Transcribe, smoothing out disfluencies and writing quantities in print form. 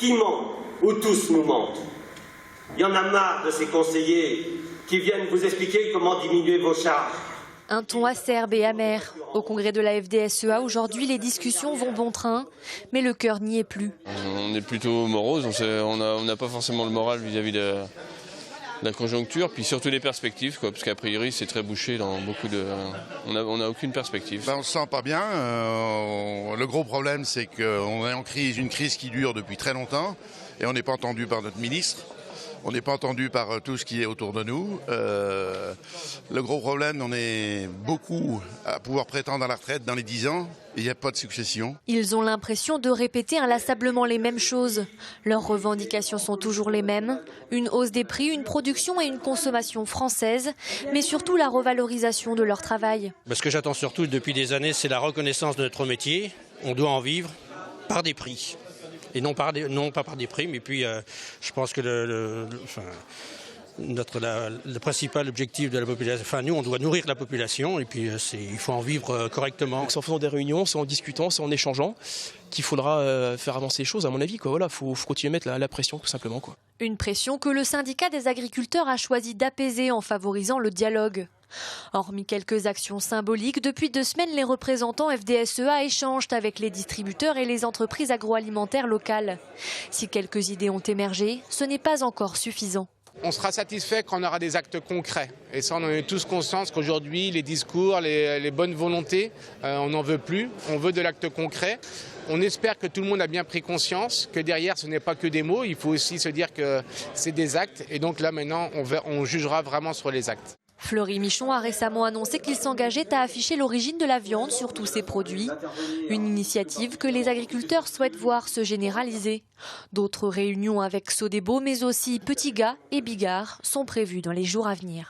Qui ment ou tous nous mentent? Il y en a marre de ces conseillers qui viennent vous expliquer comment diminuer vos charges. Un ton acerbe et amer. Au congrès de la FDSEA, aujourd'hui, les discussions vont bon train, mais le cœur n'y est plus. On est plutôt morose, on n'a pas forcément le moral vis-à-vis de la conjoncture, puis surtout les perspectives, quoi, parce qu'a priori c'est très bouché dans beaucoup de... On n'a aucune perspective. On ne se sent pas bien. Le gros problème, c'est qu'on est en crise, une crise qui dure depuis très longtemps, et on n'est pas entendu par notre ministre. On n'est pas entendu par tout ce qui est autour de nous. Le gros problème, on est beaucoup à pouvoir prétendre à la retraite dans les 10 ans. Il n'y a pas de succession. Ils ont l'impression de répéter inlassablement les mêmes choses. Leurs revendications sont toujours les mêmes. Une hausse des prix, une production et une consommation française, mais surtout la revalorisation de leur travail. Ce que j'attends surtout depuis des années, c'est la reconnaissance de notre métier. On doit en vivre par des prix. Et non pas par des primes. Et puis, je pense que le principal objectif de la population, nous, on doit nourrir la population. Et puis, il faut en vivre correctement. C'est en faisant des réunions, c'est en discutant, c'est en échangeant qu'il faudra faire avancer les choses, à mon avis. Voilà, faut continuer à mettre la pression, tout simplement. Une pression que le syndicat des agriculteurs a choisi d'apaiser en favorisant le dialogue. Hormis quelques actions symboliques, depuis 2 semaines, les représentants FDSEA échangent avec les distributeurs et les entreprises agroalimentaires locales. Si quelques idées ont émergé, ce n'est pas encore suffisant. On sera satisfait quand on aura des actes concrets. Et ça, on en est tous conscients qu'aujourd'hui, les discours, les bonnes volontés, on n'en veut plus. On veut de l'acte concret. On espère que tout le monde a bien pris conscience que derrière, ce n'est pas que des mots. Il faut aussi se dire que c'est des actes. Et donc là, maintenant, on jugera vraiment sur les actes. Fleury-Michon a récemment annoncé qu'il s'engageait à afficher l'origine de la viande sur tous ses produits. Une initiative que les agriculteurs souhaitent voir se généraliser. D'autres réunions avec Sodebo, mais aussi Petit Gars et Bigard sont prévues dans les jours à venir.